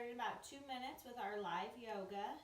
start in about 2 minutes with our live yoga.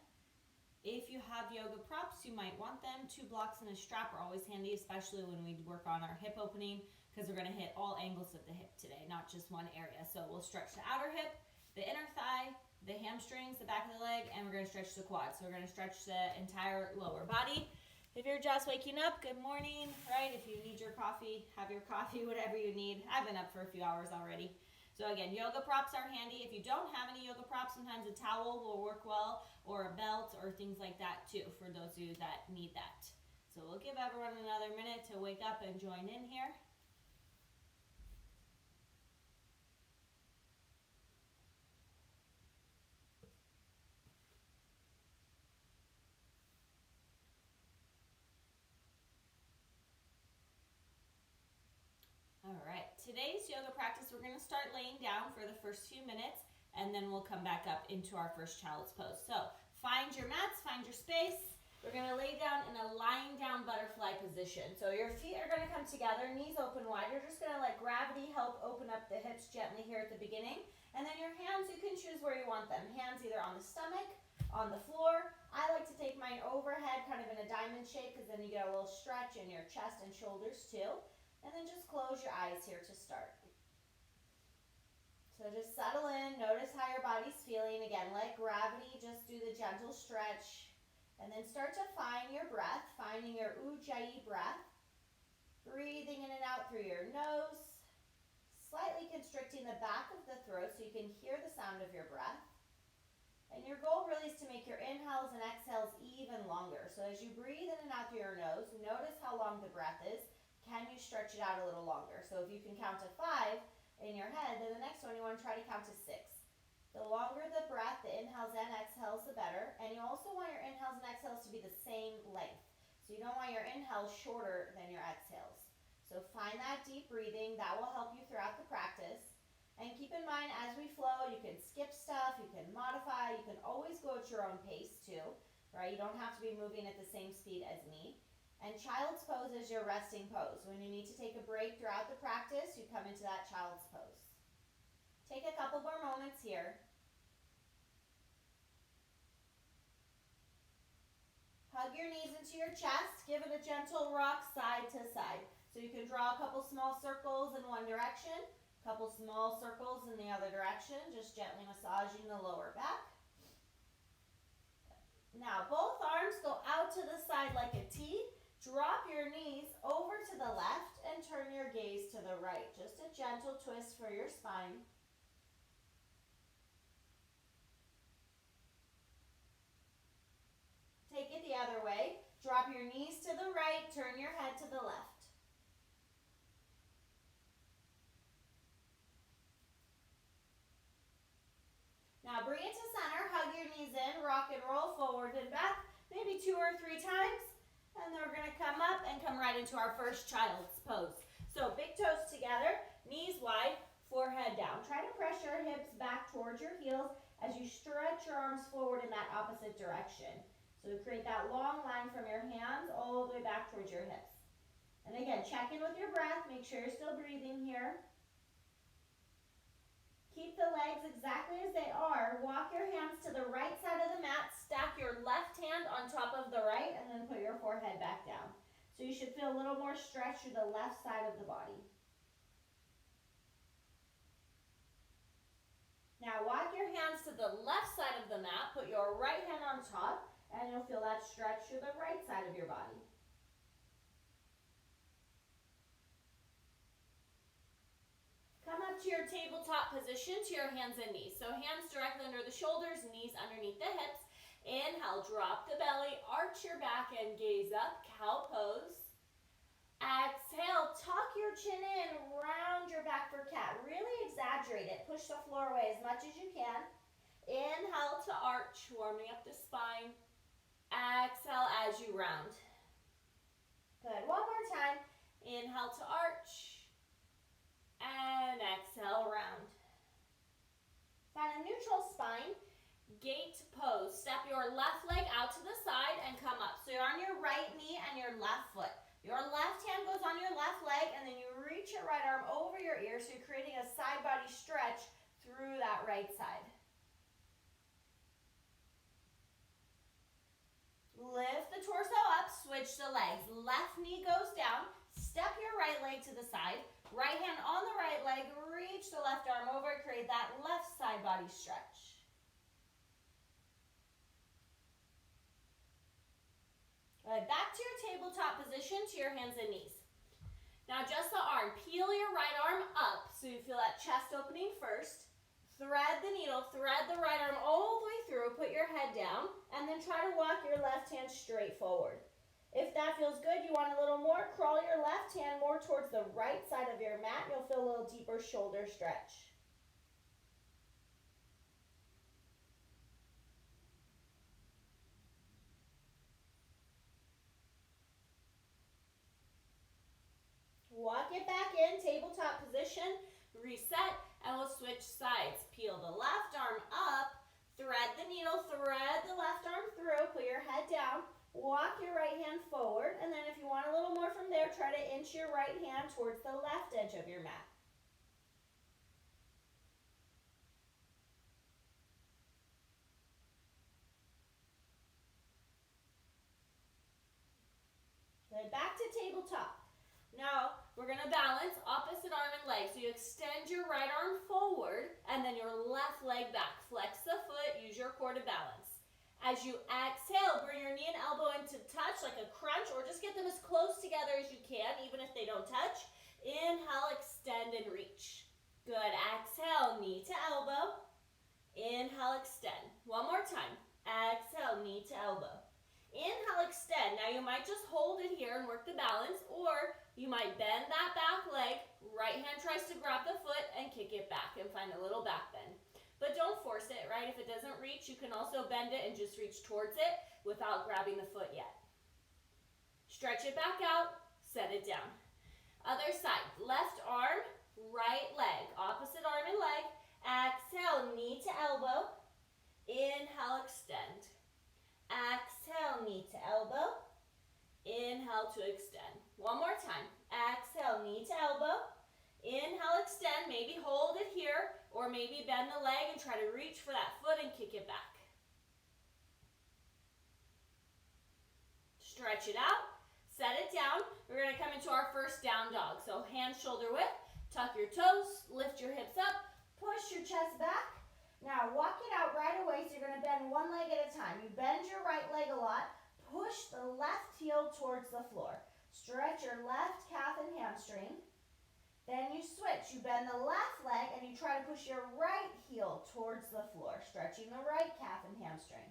If you have yoga props, you might want them. 2 blocks and a strap are always handy, especially when we work on our hip opening, because we're going to hit all angles of the hip today, not just one area. So we'll stretch the outer hip, the inner thigh, the hamstrings, the back of the leg, and we're going to stretch the quad. So we're going to stretch the entire lower body. If you're just waking up, good morning, right? If you need your coffee, have your coffee, whatever you need. I've been up for a few hours already. So again, yoga props are handy. If you don't have any yoga props, sometimes a towel will work well, or a belt, or things like that too, for those of you that need that. So we'll give everyone another minute to wake up and join in here. All right, today's yoga practice, we're going to start laying down for the first few minutes, and then we'll come back up into our first child's pose. So find your mats, find your space. We're going to lay down in a lying down butterfly position. So your feet are going to come together, knees open wide. You're just going to let gravity help open up the hips gently here at the beginning. And then your hands, you can choose where you want them. Hands either on the stomach, on the floor. I like to take mine overhead, kind of in a diamond shape, because then you get a little stretch in your chest and shoulders too. And then just close your eyes here to start. So just settle in, notice how your body's feeling. Again, let gravity just do the gentle stretch. And then start to find your breath, finding your Ujjayi breath. Breathing in and out through your nose. Slightly constricting the back of the throat so you can hear the sound of your breath. And your goal really is to make your inhales and exhales even longer. So as you breathe in and out through your nose, notice how long the breath is. Can you stretch it out a little longer? So if you can count to 5 in your head, then the next one you want to try to count to 6. The longer the breath, the inhales and exhales, the better. And you also want your inhales and exhales to be the same length. So you don't want your inhales shorter than your exhales. So find that deep breathing. That will help you throughout the practice. And keep in mind, as we flow, you can skip stuff, you can modify, you can always go at your own pace too, right? You don't have to be moving at the same speed as me. And child's pose is your resting pose. When you need to take a break throughout the practice, you come into that child's pose. Take a couple more moments here. Hug your knees into your chest. Give it a gentle rock side to side. So you can draw a couple small circles in one direction, a couple small circles in the other direction, just gently massaging the lower back. Now both arms go out to the side like a T. Drop your knees over to the left and turn your gaze to the right. Just a gentle twist for your spine. Take it the other way. Drop your knees to the right, turn your head to the left. Now bring it to center, hug your knees in, rock and roll forward and back, maybe 2 or 3 times. And then we're going to come up and come right into our first child's pose. So big toes together, knees wide, forehead down. Try to press your hips back towards your heels as you stretch your arms forward in that opposite direction. So create that long line from your hands all the way back towards your hips. And again, check in with your breath. Make sure you're still breathing here. Keep the legs exactly as they are. Walk your hands to the right side of the mat. Stack your left hand on top of the right and then put your forehead back down. So you should feel a little more stretch through the left side of the body. Now walk your hands to the left side of the mat. Put your right hand on top and you'll feel that stretch through the right side of your body. Come up to your tabletop position, to your hands and knees. So hands directly under the shoulders, knees underneath the hips. Inhale, drop the belly, arch your back and gaze up, cow pose. Exhale, tuck your chin in, round your back for cat. Really exaggerate it. Push the floor away as much as you can. Inhale to arch, warming up the spine. Exhale as you round. Good, one more time. Inhale to arch. And exhale, round. Find a neutral spine, gate pose. Step your left leg out to the side and come up. So you're on your right knee and your left foot. Your left hand goes on your left leg and then you reach your right arm over your ear so you're creating a side body stretch through that right side. Lift the torso up, switch the legs. Left knee goes down, step your right leg to the side. Right hand on the right leg, reach the left arm over, create that left side body stretch. All right, back to your tabletop position, to your hands and knees. Now just the arm, peel your right arm up so you feel that chest opening first. Thread the needle, thread the right arm all the way through, put your head down, and then try to walk your left hand straight forward. If that feels good, you want a little more, crawl your left hand more towards the right side of your mat. You'll feel a little deeper shoulder stretch. Walk it back in, tabletop position, reset, and we'll switch sides. Peel the left arm up, thread the needle, thread the left arm through, put your head down, walk your right hand forward, and then if you want a little more from there, try to inch your right hand towards the left edge of your mat. Then back to tabletop. Now, we're going to balance opposite arm and leg. So you extend your right arm forward and then your left leg back. Flex the foot, use your core to balance. As you exhale, bring your knee and elbow into touch like a crunch, or just get them as close together as you can, even if they don't touch. Inhale, extend and reach. Good. Exhale, knee to elbow. Inhale, extend. One more time. Exhale, knee to elbow. Inhale, extend. Now you might just hold it here and work the balance, or you might bend that back leg. Right hand tries to grab the foot and kick it back and find a little back bend. But don't force it, right? If it doesn't reach, you can also bend it and just reach towards it without grabbing the foot yet. Stretch it back out, set it down. Other side, left arm, right leg, opposite arm and leg. Exhale, knee to elbow. Inhale, extend. Exhale, knee to elbow. Inhale to extend. One more time. Exhale, knee to elbow. Inhale, extend. Maybe hold it here, or maybe bend the leg and try to reach for that foot and kick it back. Stretch it out. Set it down. We're going to come into our first down dog. So hands shoulder width. Tuck your toes. Lift your hips up. Push your chest back. Now walk it out right away, so you're going to bend one leg at a time. You bend your right leg a lot. Push the left heel towards the floor. Stretch your left calf and hamstring. Then you switch. You bend the left leg and you try to push your right heel towards the floor, stretching the right calf and hamstring.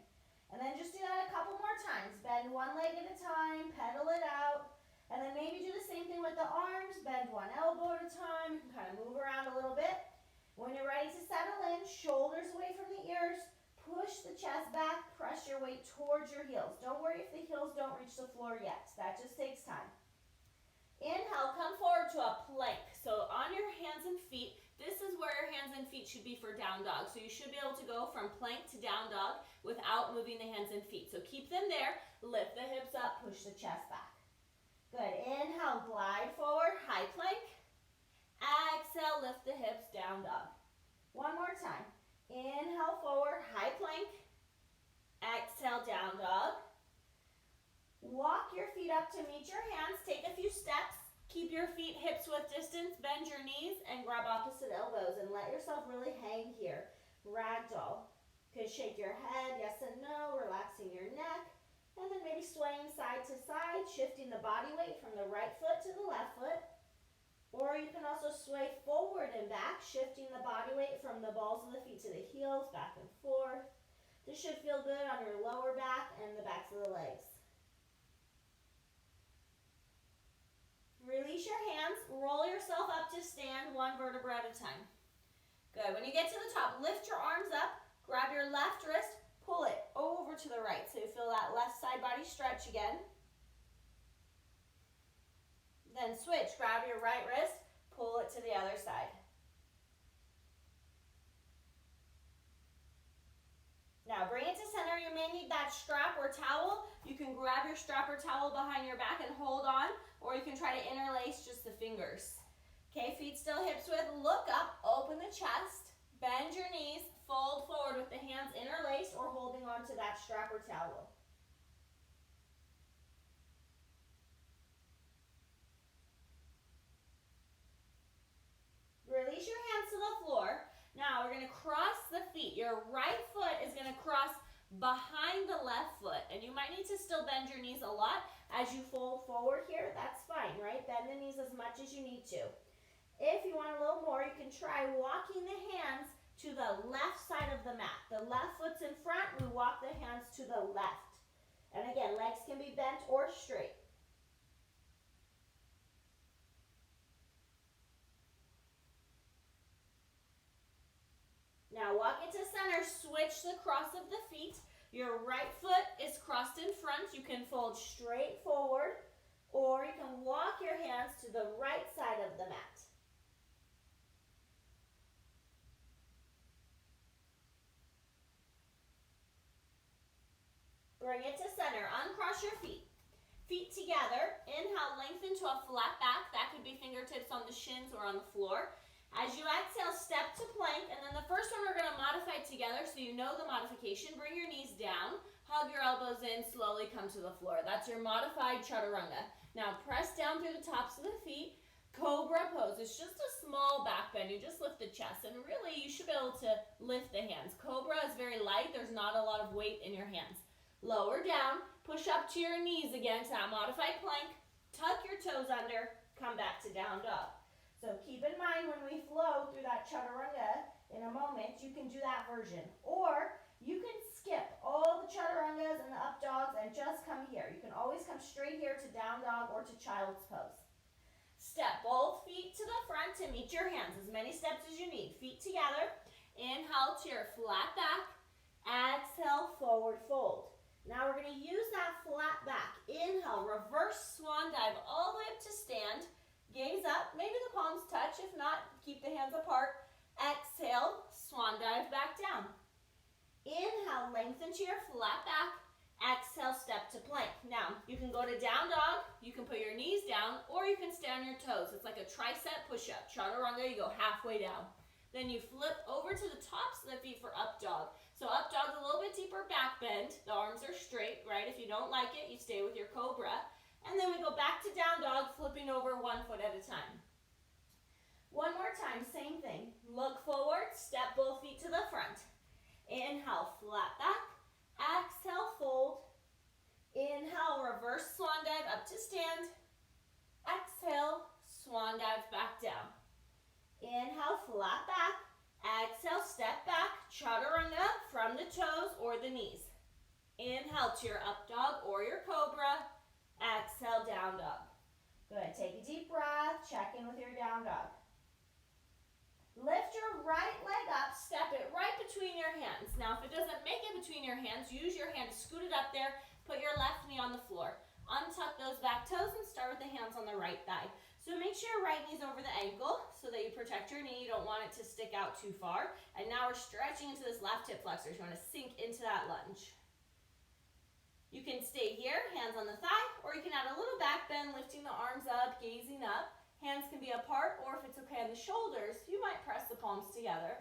And then just do that a couple more times. Bend one leg at a time, pedal it out. And then maybe do the same thing with the arms. Bend one elbow at a time. You can kind of move around a little bit. When you're ready to settle in, shoulders away from the ears, push the chest back, press your weight towards your heels. Don't worry if the heels don't reach the floor yet. That just takes time. Inhale, come forward to a plank. So on your hands and feet, this is where your hands and feet should be for down dog. So you should be able to go from plank to down dog without moving the hands and feet. So keep them there, lift the hips up, push the chest back. Good. Inhale, glide forward, high plank. Exhale, lift the hips, down dog. One more time. Inhale, forward, high plank. Exhale, down dog. Walk your feet up to meet your hands. Take a few steps. Keep your feet hips width distance. Bend your knees and grab opposite elbows and let yourself really hang here. Ragdoll. Okay, shake your head, yes and no, relaxing your neck. And then maybe swaying side to side, shifting the body weight from the right foot to the left foot. Or you can also sway forward and back, shifting the body weight from the balls of the feet to the heels, back and forth. This should feel good on your lower back and the backs of the legs. Release your hands, roll yourself up to stand, one vertebra at a time. Good. When you get to the top, lift your arms up, grab your left wrist, pull it over to the right so you feel that left side body stretch again. Then switch, grab your right wrist, pull it to the other side. Now bring it to center. You may need that strap or towel. You can grab your strap or towel behind your back and hold on, or you can try to interlace just the fingers. Okay, feet still hips width, look up, open the chest, bend your knees, fold forward with the hands interlaced or holding on to that strap or towel. Your right foot is going to cross behind the left foot, and you might need to still bend your knees a lot as you fold forward here. That's fine, right? Bend the knees as much as you need to. If you want a little more, you can try walking the hands to the left side of the mat. The left foot's in front, we walk the hands to the left. And again, legs can be bent or straight. Now walk into center, switch the cross of the feet. Your right foot is crossed in front. You can fold straight forward, or you can walk your hands to the right side of the mat. Bring it to center. Uncross your feet. Feet together. Inhale, lengthen to a flat back. That could be fingertips on the shins or on the floor. As you exhale, step to plank, and then the first one we're going to modify together so you know the modification. Bring your knees down, hug your elbows in, slowly come to the floor. That's your modified chaturanga. Now press down through the tops of the feet. Cobra pose. It's just a small back bend. You just lift the chest, and really you should be able to lift the hands. Cobra is very light. There's not a lot of weight in your hands. Lower down, push up to your knees again to that modified plank. Tuck your toes under, come back to down dog. So keep in mind when we flow through that chaturanga in a moment, you can do that version. Or you can skip all the chaturangas and the up dogs and just come here. You can always come straight here to down dog or to child's pose. Step both feet to the front to meet your hands. As many steps as you need. Feet together. Inhale to your flat back. Exhale, forward fold. Now we're going to use that flat back. Inhale, reverse swan dive all the way up to stand. Gaze up, maybe the palms touch. If not, keep the hands apart. Exhale, swan dive back down. Inhale, lengthen to your flat back. Exhale, step to plank. Now, you can go to down dog, you can put your knees down, or you can stay on your toes. It's like a tricep push-up. Chaturanga, you go halfway down. Then you flip over to the tops of the feet for up dog. So up dog's a little bit deeper back bend. The arms are straight, right? If you don't like it, you stay with your cobra. And then we go back to down dog, flipping over one foot at a time. One more time, same thing. Look forward, step both feet to the front. Inhale, flat back. Exhale, fold. Inhale, reverse swan dive up to stand. Exhale, swan dive back down. Inhale, flat back. Exhale, step back. Chaturanga from the toes or the knees. Inhale to your up dog or your cobra. Exhale, down dog. Good. Take a deep breath. Check in with your down dog. Lift your right leg up. Step it right between your hands. Now, if it doesn't make it between your hands, use your hand to scoot it up there. Put your left knee on the floor. Untuck those back toes and start with the hands on the right thigh. So make sure your right knee's over the ankle so that you protect your knee. You don't want it to stick out too far. And now we're stretching into this left hip flexor. So you want to sink into that lunge. You can stay here, hands on the thigh, or you can add a little back bend, lifting the arms up, gazing up. Hands can be apart, or if it's okay on the shoulders, you might press the palms together.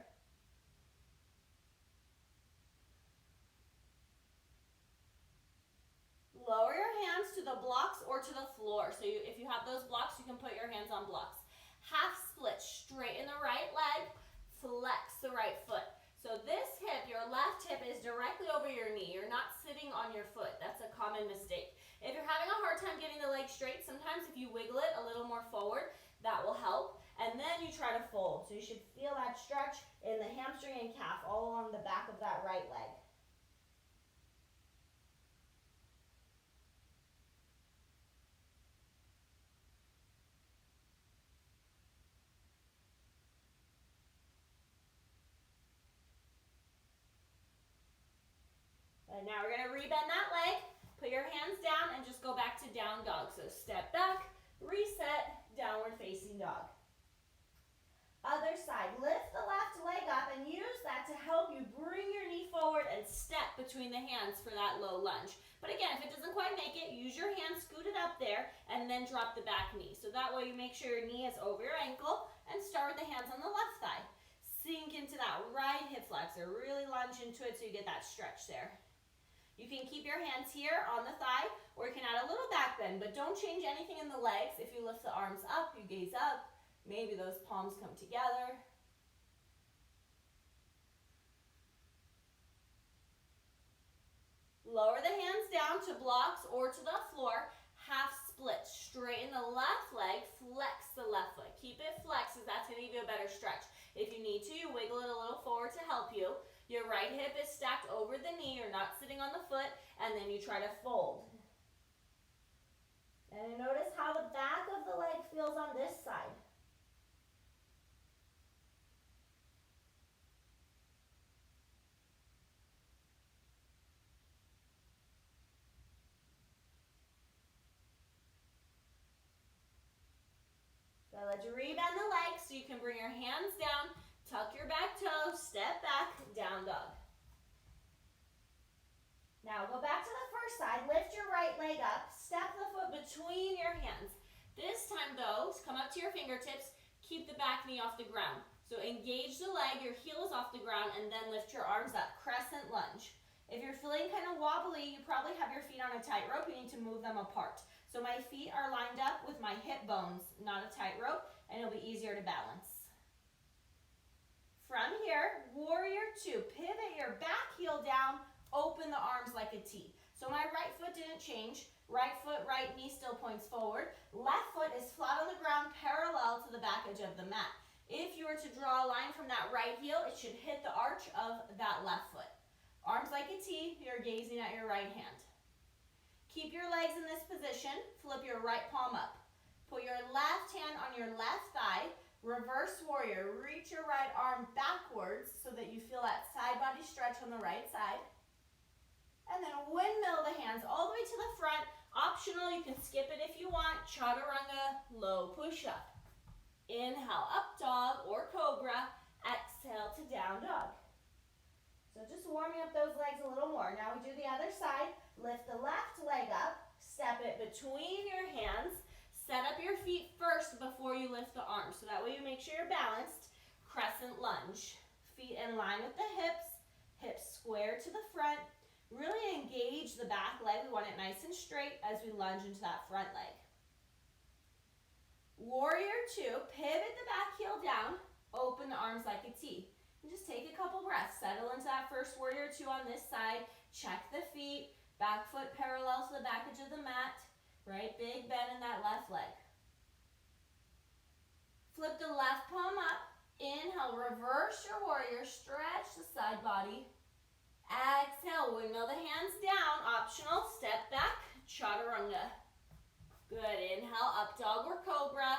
Lower your hands to the blocks or to the floor. So if you have those blocks, you can put your hands on blocks. Half split, straighten the right leg, flex the right foot. So this hip, your left hip, is directly over your knee. You're not sitting on your foot. That's a common mistake. If you're having a hard time getting the leg straight, sometimes if you wiggle it a little more forward, that will help. And then you try to fold. So you should feel that stretch in the hamstring and calf all along the back of that right leg. And now we're going to rebend that leg. Put your hands down and just go back to down dog. So step back, reset, downward facing dog. Other side, lift the left leg up and use that to help you bring your knee forward and step between the hands for that low lunge. But again, if it doesn't quite make it, use your hand, scoot it up there, and then drop the back knee. So that way you make sure your knee is over your ankle and start with the hands on the left thigh. Sink into that right hip flexor. Really lunge into it so you get that stretch there. You can keep your hands here on the thigh, or you can add a little back bend, but don't change anything in the legs. If you lift the arms up, you gaze up, maybe those palms come together. Lower the hands down to blocks or to the floor. Half split. Straighten the left leg, flex the left foot. Keep it flexed because that's going to give you a better stretch. If you need to, you wiggle it a little forward to help you. Your right hip is stacked over the knee. You're not sitting on the foot, and then you try to fold. And notice how the back of the leg feels on this side. So let's rebend the legs so you can bring your hands down, tuck your back toe, step back, down dog. Now go back to the first side, lift your right leg up, step the foot between your hands. This time though, come up to your fingertips, keep the back knee off the ground. So engage the leg, your heel is off the ground, and then lift your arms up, crescent lunge. If you're feeling kind of wobbly, you probably have your feet on a tightrope. You need to move them apart. So my feet are lined up with my hip bones, not a tightrope, and it'll be easier to balance. From here, warrior two, pivot your back heel down, open the arms like a T. So my right foot didn't change. Right foot, right knee still points forward. Left foot is flat on the ground, parallel to the back edge of the mat. If you were to draw a line from that right heel, it should hit the arch of that left foot. Arms like a T, you're gazing at your right hand. Keep your legs in this position. Flip your right palm up. Put your left hand on your left thigh. Reverse warrior. Reach your right arm backwards so that you feel that side body stretch on the right side. And then windmill the hands all the way to the front. Optional, you can skip it if you want. Chaturanga, low push-up. Inhale, up dog or cobra. Exhale to down dog. So just warming up those legs a little more. Now we do the other side. Lift the left leg up. Step it between your hands. Set up your feet first before you lift the arms. So that way you make sure you're balanced. Crescent lunge. Feet in line with the hips. Hips square to the front. Really engage the back leg. We want it nice and straight as we lunge into that front leg. Warrior two, pivot the back heel down, open the arms like a T. And just take a couple breaths. Settle into that first warrior two on this side. Check the feet. Back foot parallel to the back edge of the mat. Right? Big bend in that left leg. Flip the left palm up. Inhale, reverse your warrior. Stretch the side body. Exhale, windmill the hands down. Optional, step back, chaturanga. Good, inhale, up dog or cobra.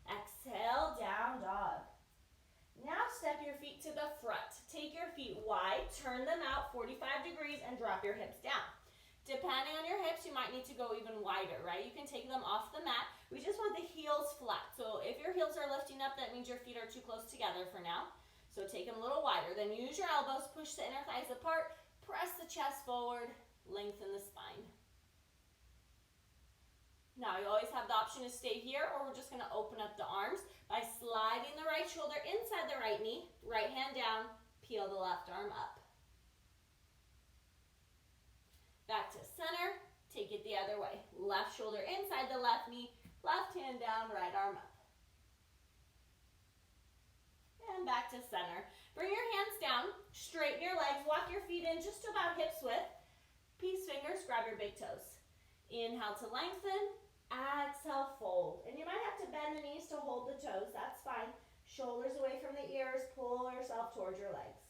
Exhale, down dog. Now step your feet to the front. Take your feet wide, turn them out 45 degrees and drop your hips down. Depending on your hips, you might need to go even wider, right? You can take them off the mat. We just want the heels flat. So if your heels are lifting up, that means your feet are too close together for now. So take them a little wider. Then use your elbows, push the inner thighs apart, press the chest forward, lengthen the spine. Now you always have the option to stay here, or we're just going to open up the arms by sliding the right shoulder inside the right knee, right hand down, peel the left arm up. Back to center, take it the other way. Left shoulder inside the left knee, left hand down, right arm up. And back to center. Bring your hands down, straighten your legs, walk your feet in just about hips width. Peace fingers, grab your big toes. Inhale to lengthen, exhale, fold. And you might have to bend the knees to hold the toes, that's fine. Shoulders away from the ears, pull yourself towards your legs.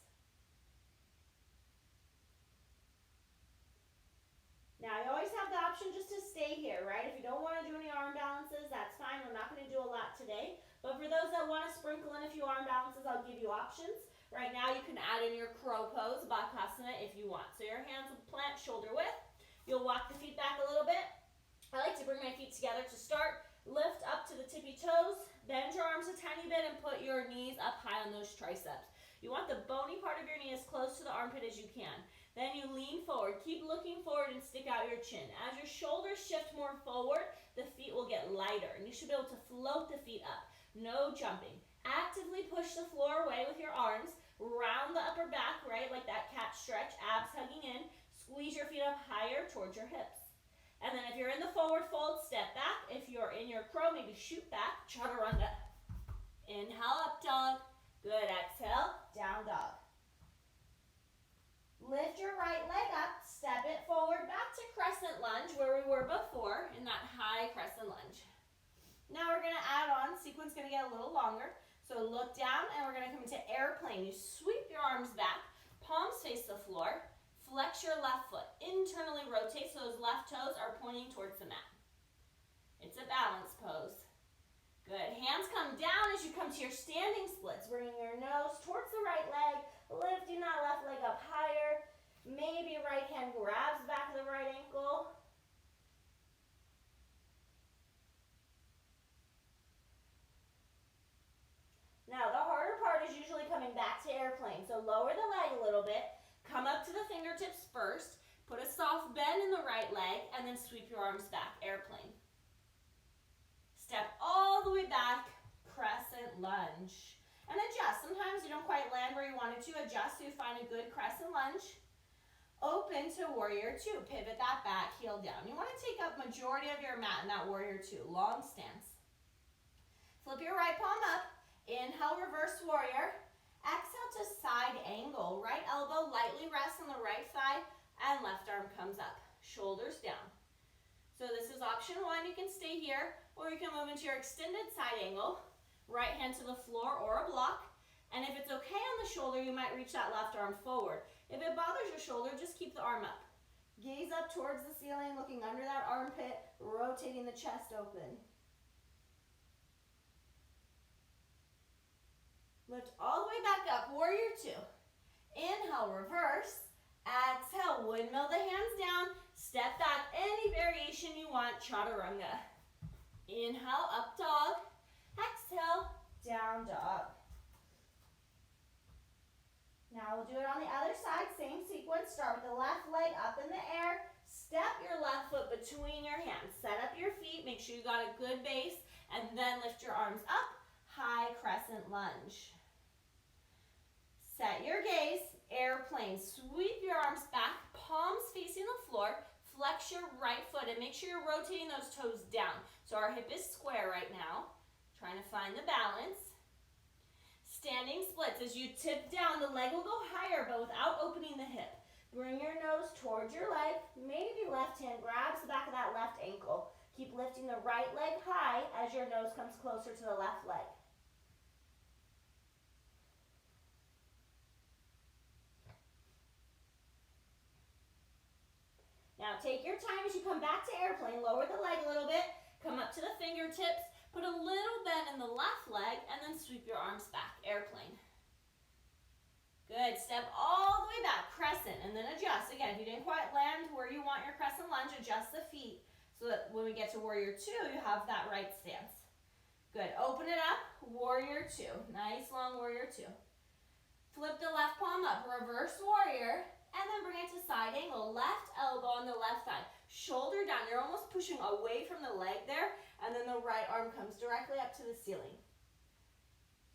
Now, you always have the option just to stay here, right? If you don't want to do any arm balances, that's fine. We're not going to do a lot today. But for those that want to sprinkle in a few arm balances, I'll give you options. Right now, you can add in your crow pose, Bakasana, if you want. So your hands will plant shoulder width. You'll walk the feet back a little bit. I like to bring my feet together to start. Lift up to the tippy toes. Bend your arms a tiny bit and put your knees up high on those triceps. You want the bony part of your knee as close to the armpit as you can. Then you lean forward. Keep looking forward and stick out your chin. As your shoulders shift more forward, the feet will get lighter. And you should be able to float the feet up. No jumping. Actively push the floor away with your arms. Round the upper back, right? Like that cat stretch. Abs hugging in. Squeeze your feet up higher towards your hips. And then if you're in the forward fold, step back. If you're in your crow, maybe shoot back. Chaturanga. Inhale, up dog. Good. Exhale, down dog. Lift your right leg up, step it forward, back to crescent lunge where we were before in that high crescent lunge. Now we're gonna add on, sequence gonna get a little longer. So look down and we're gonna come to airplane. You sweep your arms back, palms face the floor, flex your left foot, internally rotate so those left toes are pointing towards the mat. It's a balance pose. Good, hands come down as you come to your standing splits, bringing your nose towards the right leg, lifting that left leg up higher. Maybe right hand grabs back the right ankle. Now the harder part is usually coming back to airplane. So lower the leg a little bit, come up to the fingertips first, put a soft bend in the right leg, and then sweep your arms back, airplane. Step all the way back, crescent lunge. And adjust. Sometimes you don't quite land where you wanted to. Adjust so you find a good crescent lunge. Open to warrior two. Pivot that back, heel down. You want to take up majority of your mat in that warrior two. Long stance. Flip your right palm up. Inhale, reverse warrior. Exhale to side angle. Right elbow lightly rests on the right thigh and left arm comes up. Shoulders down. So this is option one. You can stay here or you can move into your extended side angle. Right hand to the floor or a block. And if it's okay on the shoulder, you might reach that left arm forward. If it bothers your shoulder, just keep the arm up. Gaze up towards the ceiling, looking under that armpit, rotating the chest open. Lift all the way back up, warrior two. Inhale, reverse. Exhale, windmill the hands down. Step back, any variation you want, chaturanga. Inhale, up dog. Exhale, down dog. Now we'll do it on the other side, same sequence. Start with the left leg up in the air. Step your left foot between your hands. Set up your feet, make sure you got a good base, and then lift your arms up, high crescent lunge. Set your gaze, airplane. Sweep your arms back, palms facing the floor. Flex your right foot and make sure you're rotating those toes down. So our hip is square right now. Trying to find the balance. Standing splits. As you tip down, the leg will go higher, but without opening the hip. Bring your nose towards your leg. Maybe left hand grabs the back of that left ankle. Keep lifting the right leg high as your nose comes closer to the left leg. Now take your time as you come back to airplane. Lower the leg a little bit. Come up to the fingertips. Put a little bend in the left leg and then sweep your arms back, airplane. Good, step all the way back, crescent, and then adjust. Again, if you didn't quite land where you want your crescent lunge, adjust the feet so that when we get to warrior two, you have that right stance. Good, open it up, warrior two. Nice long warrior two. Flip the left palm up, reverse warrior, and then bring it to side angle. Left elbow on the left thigh. Shoulder down. You're almost pushing away from the leg there, and then the right arm comes directly up to the ceiling.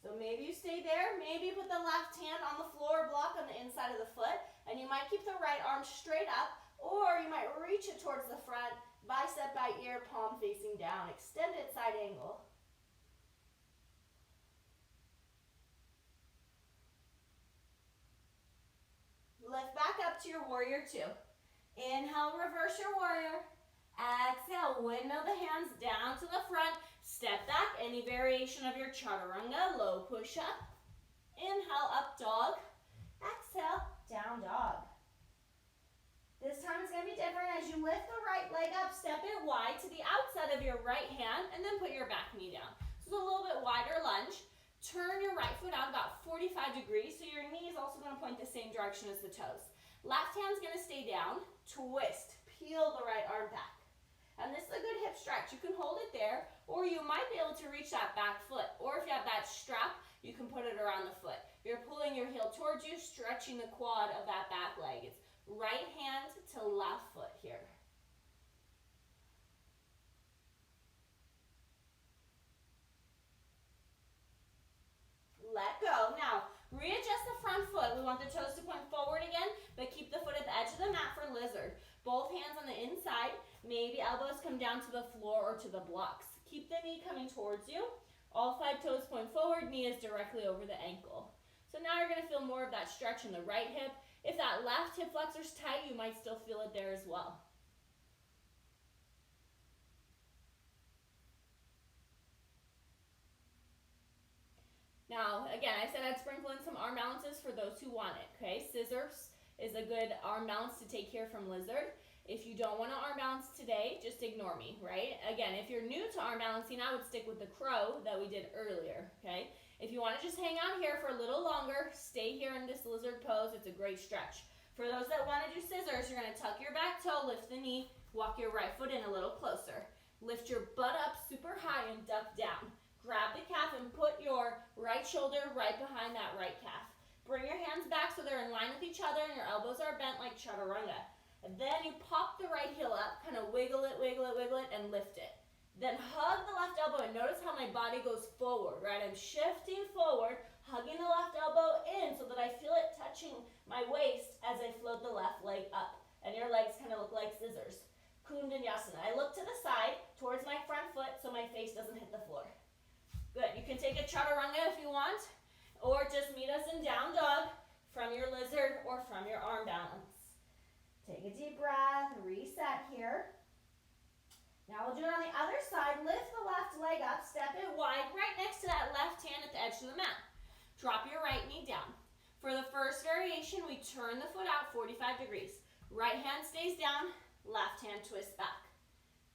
So maybe you stay there. Maybe you put the left hand on the floor block on the inside of the foot, and you might keep the right arm straight up, or you might reach it towards the front, bicep by ear, palm facing down. Extended side angle. Lift back up to your warrior two. Inhale, reverse your warrior. Exhale, windmill the hands down to the front. Step back, any variation of your chaturanga, low push up. Inhale, up dog. Exhale, down dog. This time it's going to be different. As you lift the right leg up, step it wide to the outside of your right hand, and then put your back knee down. So it's a little bit wider lunge. Turn your right foot out about 45 degrees, so your knee is also going to point the same direction as the toes. Left hand's going to stay down, twist, peel the right arm back. And this is a good hip stretch. You can hold it there, or you might be able to reach that back foot. Or if you have that strap, you can put it around the foot. You're pulling your heel towards you, stretching the quad of that back leg. It's right hand to left foot here. Let go. Now, readjust the front foot. We want the toes to point forward again, but keep the foot at the edge of the mat for lizard. Both hands on the inside. Maybe elbows come down to the floor or to the blocks. Keep the knee coming towards you. All 5 toes point forward. Knee is directly over the ankle. So now you're gonna feel more of that stretch in the right hip. If that left hip flexor's tight, you might still feel it there as well. Now, again, I said I'd sprinkle in some arm balances for those who want it, okay? Scissors is a good arm balance to take here from Lizard. If you don't want to arm balance today, just ignore me, right? Again, if you're new to arm balancing, I would stick with the crow that we did earlier, okay? If you want to just hang out here for a little longer, stay here in this lizard pose. It's a great stretch. For those that want to do scissors, you're going to tuck your back toe, lift the knee, walk your right foot in a little closer. Lift your butt up super high and duck down. Grab the calf and put your right shoulder right behind that right calf. Bring your hands back so they're in line with each other and your elbows are bent like chaturanga. And then you pop the right heel up, kind of wiggle it, and lift it. Then hug the left elbow and notice how my body goes forward, right? I'm shifting forward, hugging the left elbow in so that I feel it touching my waist as I float the left leg up. And your legs kind of look like scissors. Kundanyasana. I look to the side towards my front foot so my face doesn't hit the floor. Good. You can take a chaturanga if you want, or just meet us in down dog from your lizard or from your arm balance. Take a deep breath, reset here. Now we'll do it on the other side. Lift the left leg up, step it wide, right next to that left hand at the edge of the mat. Drop your right knee down. For the first variation, we turn the foot out 45 degrees. Right hand stays down, left hand twists back.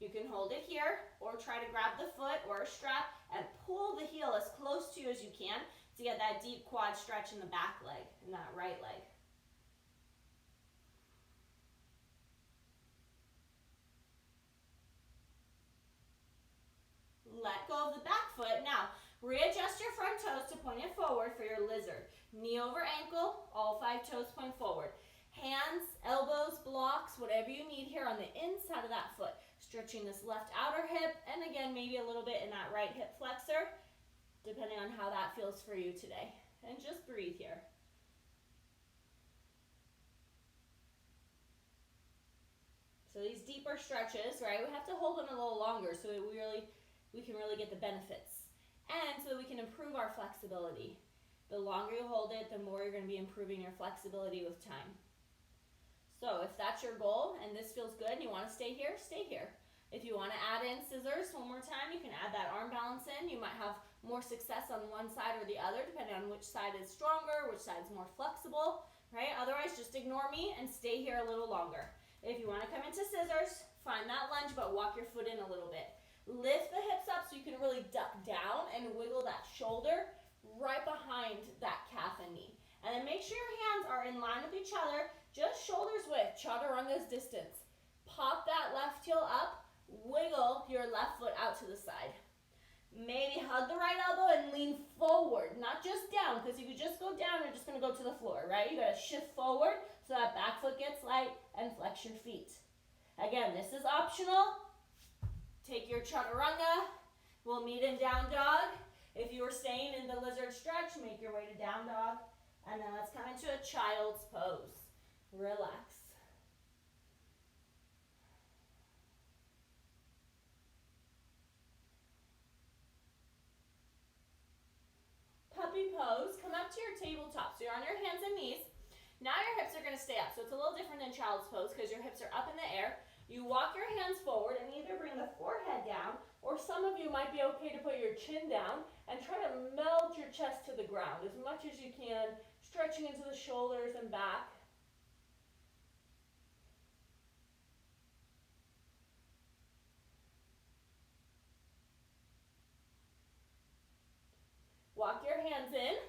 You can hold it here or try to grab the foot or a strap and pull the heel as close to you as you can to get that deep quad stretch in the back leg and that right leg. Let go of the back foot. Now, readjust your front toes to point it forward for your lizard. Knee over ankle, all 5 toes point forward. Hands, elbows, blocks, whatever you need here on the inside of that foot. Stretching this left outer hip, and again, maybe a little bit in that right hip flexor, depending on how that feels for you today. And just breathe here. So these deeper stretches, right, we have to hold them a little longer so that we can really get the benefits. And so that we can improve our flexibility. The longer you hold it, the more you're going to be improving your flexibility with time. So if that's your goal and this feels good and you want to stay here, stay here. If you want to add in scissors one more time, you can add that arm balance in. You might have more success on one side or the other, depending on which side is stronger, which side is more flexible, right? Otherwise, just ignore me and stay here a little longer. If you want to come into scissors, find that lunge, but walk your foot in a little bit. Lift the hips up so you can really duck down and wiggle that shoulder right behind that calf and knee. And then make sure your hands are in line with each other, just shoulders width, chaturanga's distance. Pop that left heel up, wiggle your left foot out to the side. Maybe hug the right elbow and lean forward, not just down, because if you just go down, you're just going to go to the floor, right? You got to shift forward so that back foot gets light and flex your feet. Again, this is optional. Take your chaturanga. We'll meet in down dog. If you were staying in the lizard stretch, make your way to down dog. And then let's come into a child's pose. Relax. Puppy pose. Come up to your tabletop. So you're on your hands and knees. Now your hips are going to stay up. So it's a little different than child's pose because your hips are up in the air. You walk your hands forward and either bring the forehead down, or some of you might be okay to put your chin down and try to melt your chest to the ground as much as you can, stretching into the shoulders and back. Walk your hands in.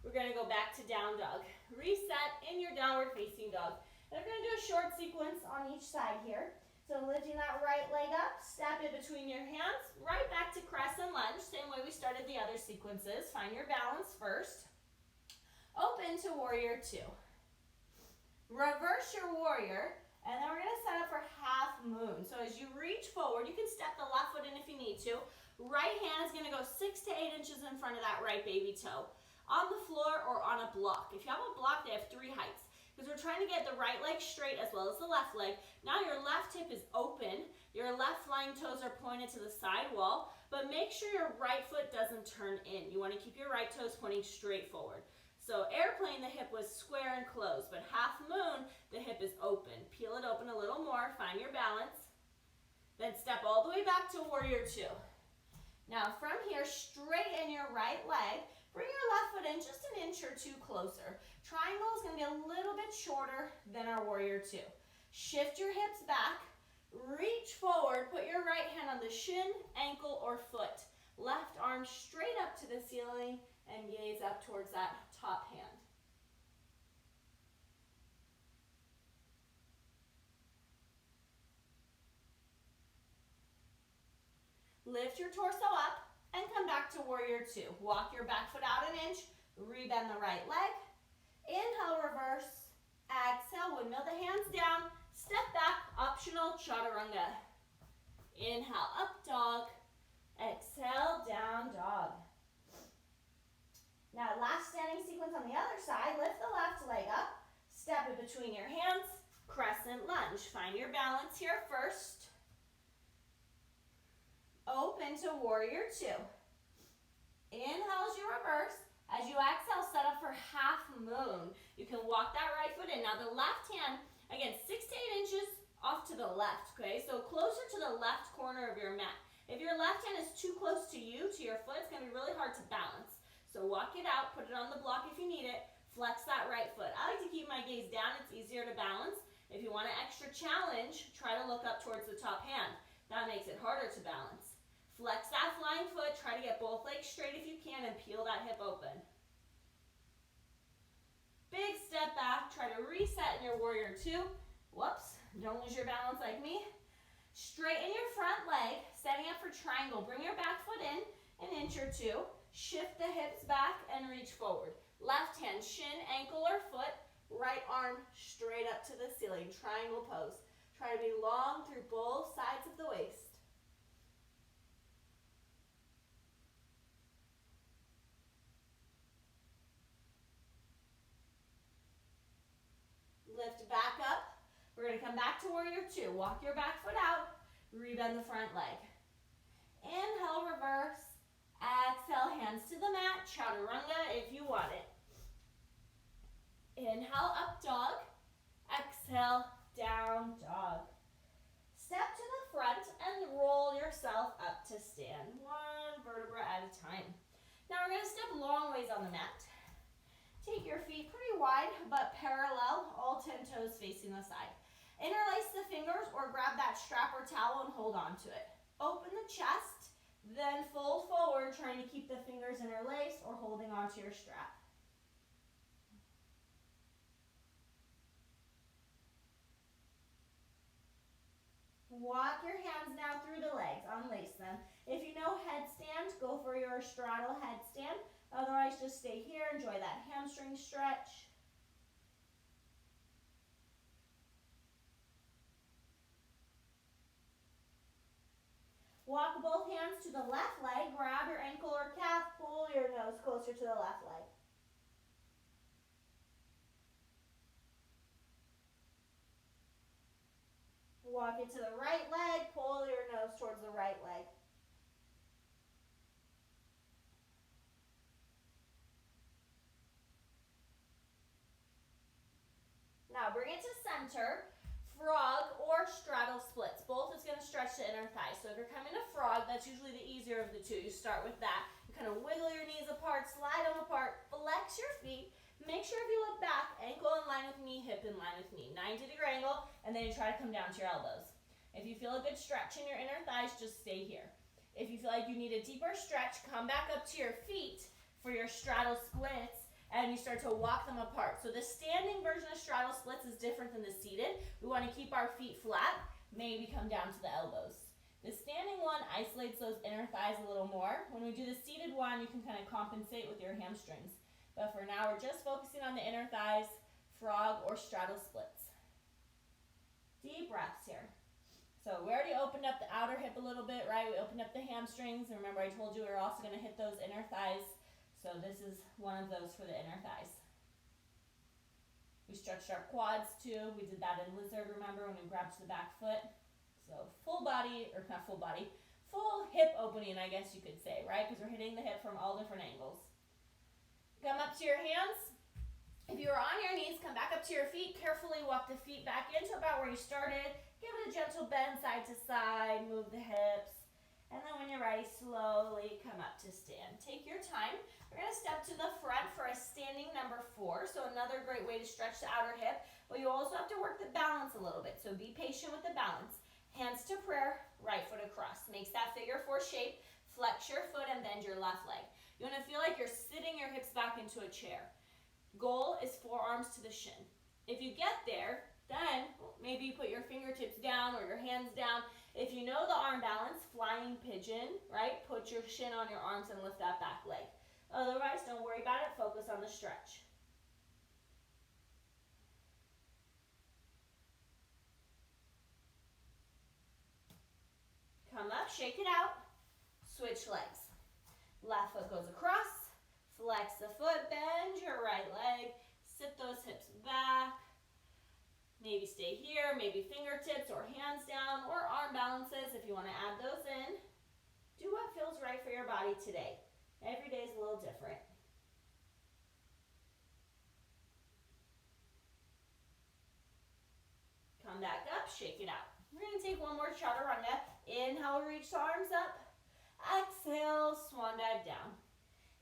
We're going to go back to down dog. Reset in your downward facing dog. And we're going to do a short sequence on each side here. So lifting that right leg up, step it between your hands, right back to crescent lunge, same way we started the other sequences. Find your balance first. Open to warrior 2. Reverse your warrior, and then we're going to set up for half moon. So as you reach forward, you can step the left foot in if you need to. Right hand is going to go 6 to 8 inches in front of that right baby toe. On the floor or on a block. If you have a block, they have 3 heights. Because we're trying to get the right leg straight as well as the left leg. Now your left hip is open. Your left flying toes are pointed to the side wall. But make sure your right foot doesn't turn in. You want to keep your right toes pointing straight forward. So airplane, the hip was square and closed, but half moon, the hip is open. Peel it open a little more, find your balance. Then step all the way back to warrior two. Now from here, straighten your right leg. Bring your left foot in just an inch or two closer. Triangle is going to be a little bit shorter than our warrior two. Shift your hips back. Reach forward. Put your right hand on the shin, ankle, or foot. Left arm straight up to the ceiling and gaze up towards that top hand. Lift your torso up and come back to warrior two. Walk your back foot out an inch, rebend the right leg. Inhale, reverse. Exhale, windmill the hands down. Step back, optional chaturanga. Inhale, up dog. Exhale, down dog. Now last standing sequence on the other side. Lift the left leg up. Step it between your hands. Crescent lunge. Find your balance here first. Open to warrior two. Inhale as you reverse. As you exhale, set up for half moon. You can walk that right foot in. Now the left hand, again, 6 to 8 inches off to the left, okay? So closer to the left corner of your mat. If your left hand is too close to you, to your foot, it's gonna be really hard to balance. So walk it out, put it on the block if you need it. Flex that right foot. I like to keep my gaze down, it's easier to balance. If you want an extra challenge, try to look up towards the top hand. That makes it harder to balance. Flex that flying foot, try to get both legs straight if you can and peel that hip open. Big step back, try to reset in your warrior two. Whoops, don't lose your balance like me. Straighten your front leg, setting up for triangle. Bring your back foot in an inch or two. Shift the hips back and reach forward. Left hand, shin, ankle, or foot. Right arm straight up to the ceiling, triangle pose. Try to be long through both sides of the waist. Lift back up. We're going to come back to warrior two. Walk your back foot out. Rebend the front leg. Inhale, reverse. Exhale, hands to the mat. Chaturanga if you want it. Inhale, up dog. Exhale, down dog. Step to the front and roll yourself up to stand. One vertebra at a time. Now we're going to step long ways on the mat. Take your feet pretty wide but parallel, all 10 toes facing the side. Interlace the fingers or grab that strap or towel and hold on to it. Open the chest, then fold forward, trying to keep the fingers interlaced or holding onto your strap. Walk your hands now through the legs, unlace them. If you know headstand, go for your straddle headstand. Otherwise, just stay here, enjoy that hamstring stretch. Walk both hands to the left leg, grab your ankle or calf, pull your nose closer to the left leg. Walk it to the right leg, pull your nose towards the right leg. Now bring it to center, frog or straddle splits. Both is going to stretch the inner thigh. So if you're coming to frog, that's usually the easier of the two. You start with that. You kind of wiggle your knees apart, slide them apart, flex your feet. Make sure if you look back, ankle in line with knee, hip in line with knee. 90-degree angle, and then you try to come down to your elbows. If you feel a good stretch in your inner thighs, just stay here. If you feel like you need a deeper stretch, come back up to your feet for your straddle splits, and you start to walk them apart. So the standing version of straddle splits is different than the seated. We want to keep our feet flat, maybe come down to the elbows. The standing one isolates those inner thighs a little more. When we do the seated one, you can kind of compensate with your hamstrings. But for now, we're just focusing on the inner thighs, frog or straddle splits. Deep breaths here. So we already opened up the outer hip a little bit, right? We opened up the hamstrings. And remember, I told you we were also going to hit those inner thighs. So this is one of those for the inner thighs. We stretched our quads too. We did that in lizard, remember, when we grabbed to the back foot. So full body, or not full body, full hip opening, I guess you could say, right? Because we're hitting the hip from all different angles. Come up to your hands. If you're on your knees, come back up to your feet. Carefully walk the feet back into about where you started. Give it a gentle bend side to side. Move the hips. And then when you're ready, slowly come up to stand. Take your time. We're going to step to the front for a standing number 4. So another great way to stretch the outer hip. But you also have to work the balance a little bit. So be patient with the balance. Hands to prayer, right foot across. Makes that figure 4 shape. Flex your foot and bend your left leg. You want to feel like you're sitting your hips back into a chair. Goal is forearms to the shin. If you get there, then maybe you put your fingertips down or your hands down. If you know the arm balance, flying pigeon, right? Put your shin on your arms and lift that back leg. Otherwise, don't worry about it. Focus on the stretch. Come up, shake it out. Switch legs. Left foot goes across. Flex the foot, bend your right leg, sit those hips back. Maybe stay here, maybe fingertips or hands down or arm balances if you want to add those in. Do what feels right for your body today. Every day is a little different. Come back up, shake it out. We're going to take one more chaturanga. Inhale, reach the arms up. Exhale, swan dive down.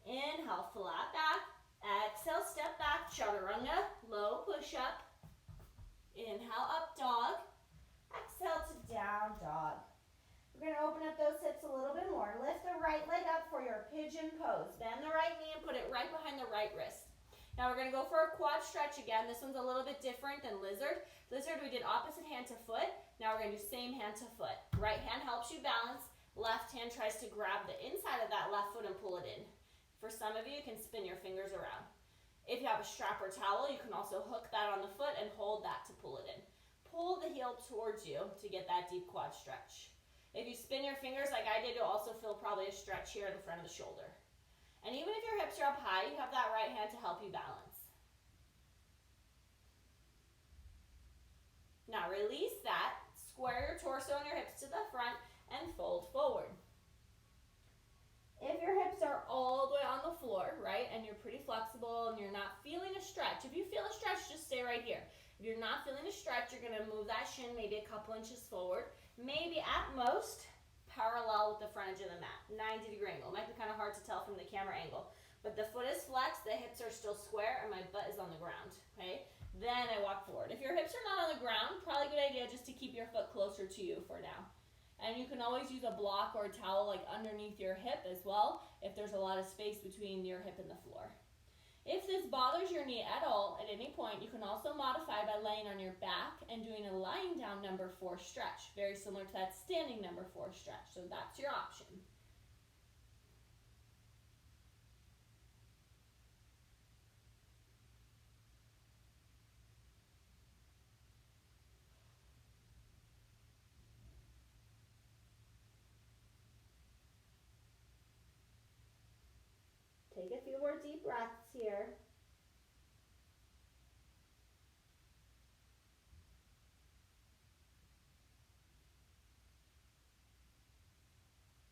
Inhale, flat back. Exhale, step back, chaturanga, low push-up. Inhale, up dog. Exhale to down dog. We're going to open up those hips a little bit more. Lift the right leg up for your pigeon pose. Bend the right knee and put it right behind the right wrist. Now we're going to go for a quad stretch again. This one's a little bit different than lizard. Lizard, we did opposite hand to foot. Now we're going to do same hand to foot. Right hand helps you balance. Left hand tries to grab the inside of that left foot and pull it in. For some of you, you can spin your fingers around. If you have a strap or towel, you can also hook that on the foot and hold that to pull it in. Pull the heel towards you to get that deep quad stretch. If you spin your fingers like I did, you'll also feel probably a stretch here in the front of the shoulder. And even if your hips are up high, you have that right hand to help you balance. Now release that, square your torso and your hips to the front, and fold forward. If your hips are all the way on the floor, right, and you're pretty flexible and you're not feeling a stretch, if you feel a stretch, just stay right here. If you're not feeling a stretch, you're going to move that shin maybe a couple inches forward, maybe at most parallel with the front edge of the mat, 90-degree angle. It might be kind of hard to tell from the camera angle, but the foot is flexed, the hips are still square, and my butt is on the ground, okay? Then I walk forward. If your hips are not on the ground, probably a good idea just to keep your foot closer to you for now. And you can always use a block or a towel like underneath your hip as well if there's a lot of space between your hip and the floor. If this bothers your knee at all at any point, you can also modify by laying on your back and doing a lying down number 4 stretch, very similar to that standing number 4 stretch. So that's your option. Take a few more deep breaths here.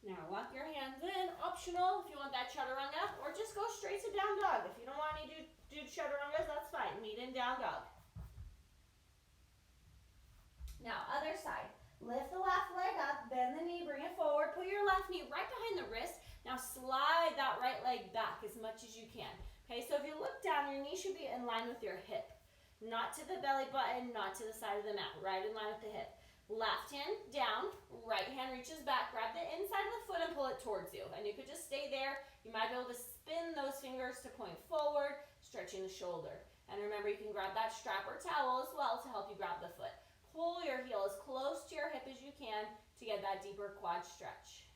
Now walk your hands in, optional if you want that chaturanga, or just go straight to down dog. If you don't want to do chaturangas, that's fine. Meet in down dog. Now other side. Lift the left leg up, bend the knee, bring it forward, put your left knee right behind the wrist. Now slide that right leg back as much as you can. Okay, so if you look down, your knee should be in line with your hip. Not to the belly button, not to the side of the mat, right in line with the hip. Left hand down, right hand reaches back, grab the inside of the foot and pull it towards you. And you could just stay there. You might be able to spin those fingers to point forward, stretching the shoulder. And remember, you can grab that strap or towel as well to help you grab the foot. Pull your heel as close to your hip as you can to get that deeper quad stretch.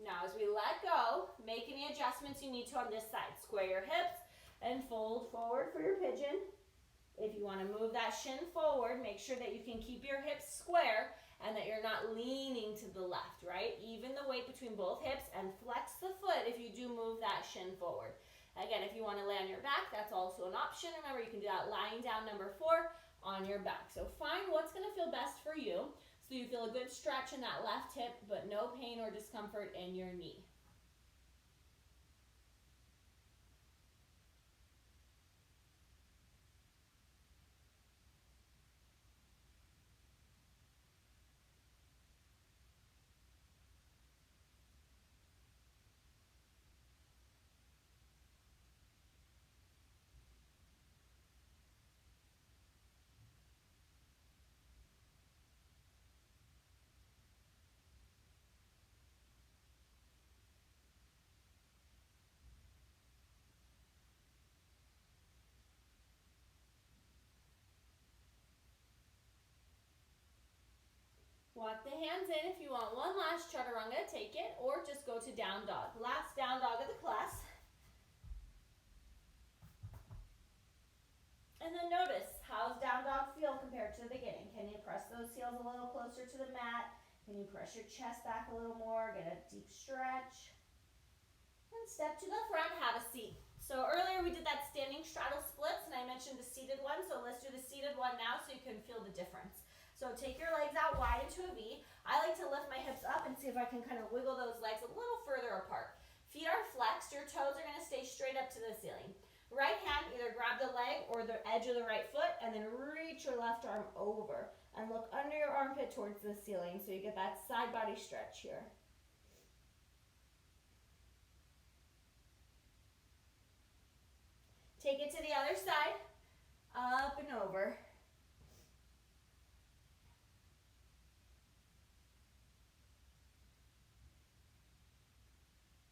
Now as we let go, make any adjustments you need to on this side. Square your hips and fold forward for your pigeon. If you want to move that shin forward, make sure that you can keep your hips square and that you're not leaning to the left, right? Even the weight between both hips and flex the foot if you do move that shin forward. Again, if you want to lay on your back, that's also an option. Remember, you can do that lying down number 4 on your back. So find what's going to feel best for you. So you feel a good stretch in that left hip, but no pain or discomfort in your knee. Walk the hands in. If you want one last chaturanga, take it, or just go to down dog. Last down dog of the class. And then notice, how's down dog feel compared to the beginning? Can you press those heels a little closer to the mat? Can you press your chest back a little more? Get a deep stretch. And step to the front, have a seat. So earlier we did that standing straddle splits, and I mentioned the seated one, so let's do the seated one now so you can feel the difference. So take your legs out wide into a V. I like to lift my hips up and see if I can kind of wiggle those legs a little further apart. Feet are flexed, your toes are going to stay straight up to the ceiling. Right hand, either grab the leg or the edge of the right foot, and then reach your left arm over and look under your armpit towards the ceiling so you get that side body stretch here. Take it to the other side, up and over.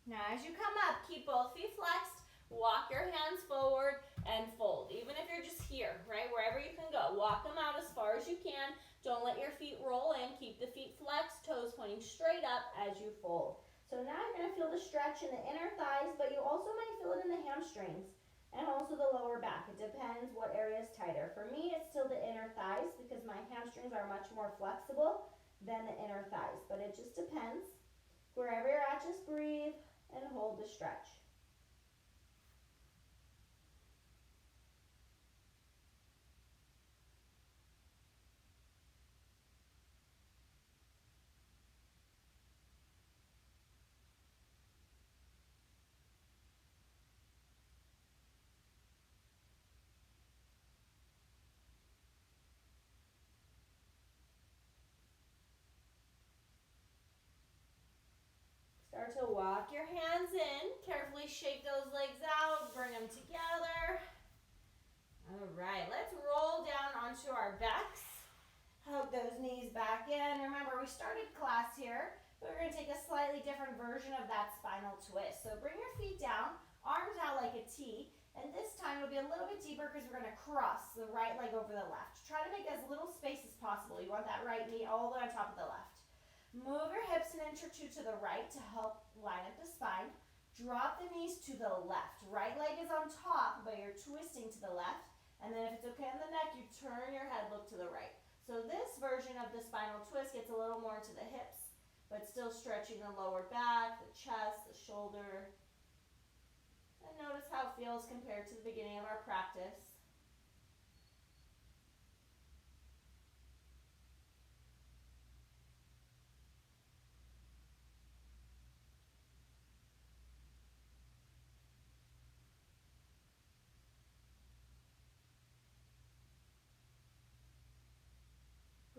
Now as you come up, keep both feet flexed, walk your hands forward and fold. Even if you're just here, right, wherever you can go, walk them out as far as you can. Don't let your feet roll in, keep the feet flexed, toes pointing straight up as you fold. So now you're going to feel the stretch in the inner thighs, but you also might feel it in the hamstrings and also the lower back. It depends what area is tighter. For me, it's still the inner thighs because my hamstrings are much more flexible than the inner thighs, but it just depends. Wherever you're at, just breathe and hold the stretch. Start to walk your hands in. Carefully shake those legs out. Bring them together. All right, let's roll down onto our backs. Hug those knees back in. Remember, we started class here, but we're going to take a slightly different version of that spinal twist. So bring your feet down, arms out like a T, and this time it'll be a little bit deeper because we're going to cross the right leg over the left. Try to make as little space as possible. You want that right knee all the way on top of the left. Move your hips an inch or two to the right to help line up the spine. Drop the knees to the left. Right leg is on top, but you're twisting to the left. And then if it's okay on the neck, you turn your head, look to the right. So this version of the spinal twist gets a little more to the hips, but still stretching the lower back, the chest, the shoulder. And notice how it feels compared to the beginning of our practice.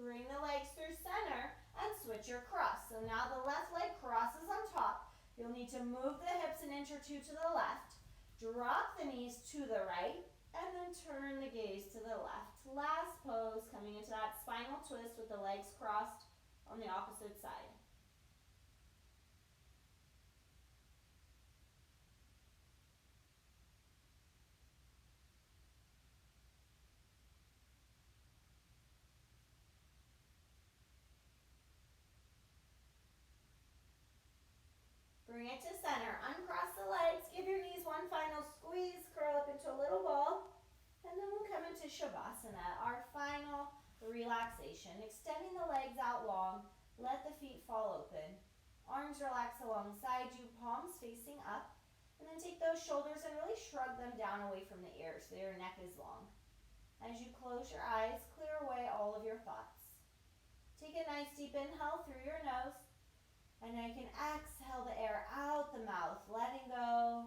Bring the legs through center and switch your cross. So now the left leg crosses on top. You'll need to move the hips an inch or two to the left. Drop the knees to the right and then turn the gaze to the left. Last pose, coming into that spinal twist with the legs crossed on the opposite side. Bring it to center. Uncross the legs. Give your knees one final squeeze. Curl up into a little ball. And then we'll come into Shavasana, our final relaxation. Extending the legs out long. Let the feet fall open. Arms relax alongside you, palms facing up. And then take those shoulders and really shrug them down away from the ears so your neck is long. As you close your eyes, clear away all of your thoughts. Take a nice deep inhale through your nose. And now you can exhale the air out the mouth, letting go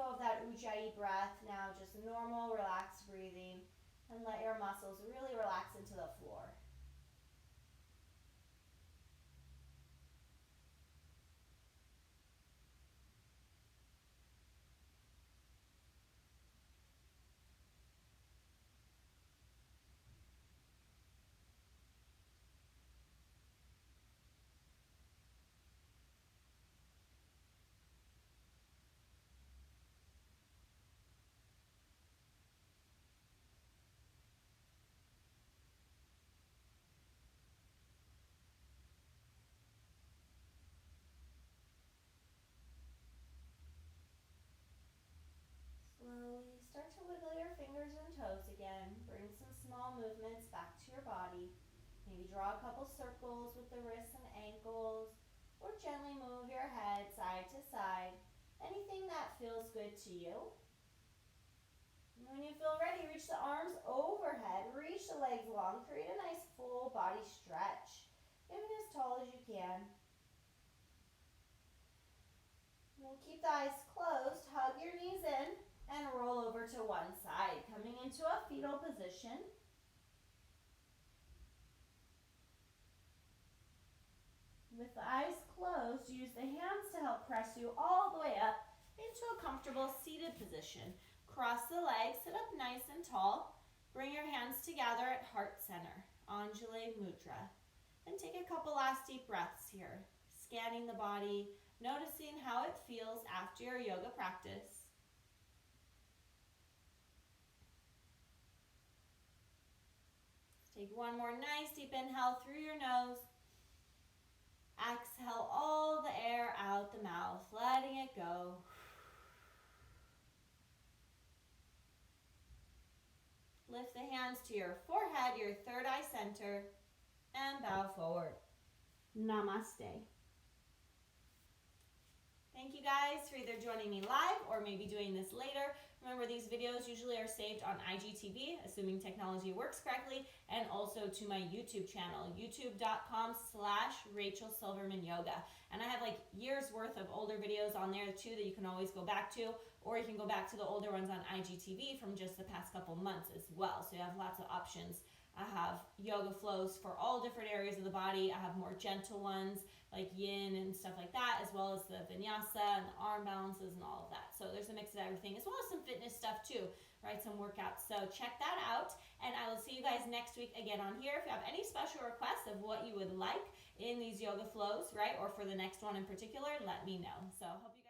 of that ujjayi breath. Now just normal, relaxed breathing. And let your muscles really relax into the floor. Slowly start to wiggle your fingers and toes again. Bring some small movements back to your body. Maybe draw a couple circles with the wrists and ankles, or gently move your head side to side. Anything that feels good to you. And when you feel ready, reach the arms overhead, reach the legs long, create a nice full body stretch, getting as tall as you can. And keep the eyes closed, hug your knees in, and roll over to one side, coming into a fetal position. With the eyes closed, use the hands to help press you all the way up into a comfortable seated position. Cross the legs, sit up nice and tall. Bring your hands together at heart center, Anjali Mudra. And take a couple last deep breaths here, scanning the body, noticing how it feels after your yoga practice. Take one more nice deep inhale through your nose. Exhale all the air out the mouth, letting it go. Lift the hands to your forehead, your third eye center, and bow forward. Namaste. Thank you guys for either joining me live or maybe doing this later. Remember, these videos usually are saved on IGTV, assuming technology works correctly, and also to my YouTube channel, youtube.com/Rachel Silverman Yoga. And I have like years worth of older videos on there too that you can always go back to, or you can go back to the older ones on IGTV from just the past couple months as well. So you have lots of options. I have yoga flows for all different areas of the body. I have more gentle ones like yin and stuff like that, as well as the vinyasa and the arm balances and all of that. So there's a mix of everything, as well as some fitness stuff too, right? Some workouts. So check that out, and I will see you guys next week again on here. If you have any special requests of what you would like in these yoga flows, right, or for the next one in particular, let me know. So hope you guys